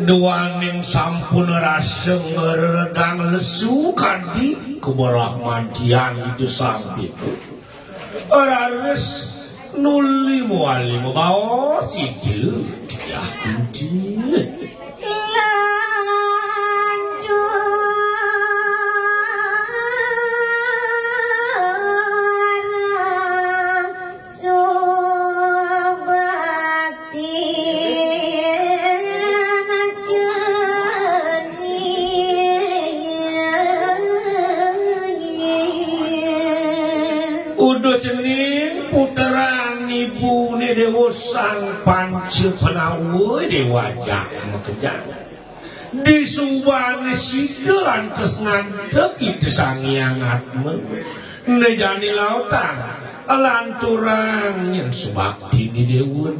Duaning sampun rasa meredang lesu kadi keberahmatian itu sampai Rares nuli muali membawa situ ya kunci udah cening puteran ibu ni dewa sang panca penawa di wajah makejang di subhan sikelan kesngadek itu sangiang atma nejani lautan lanturang yang subakti ni dewa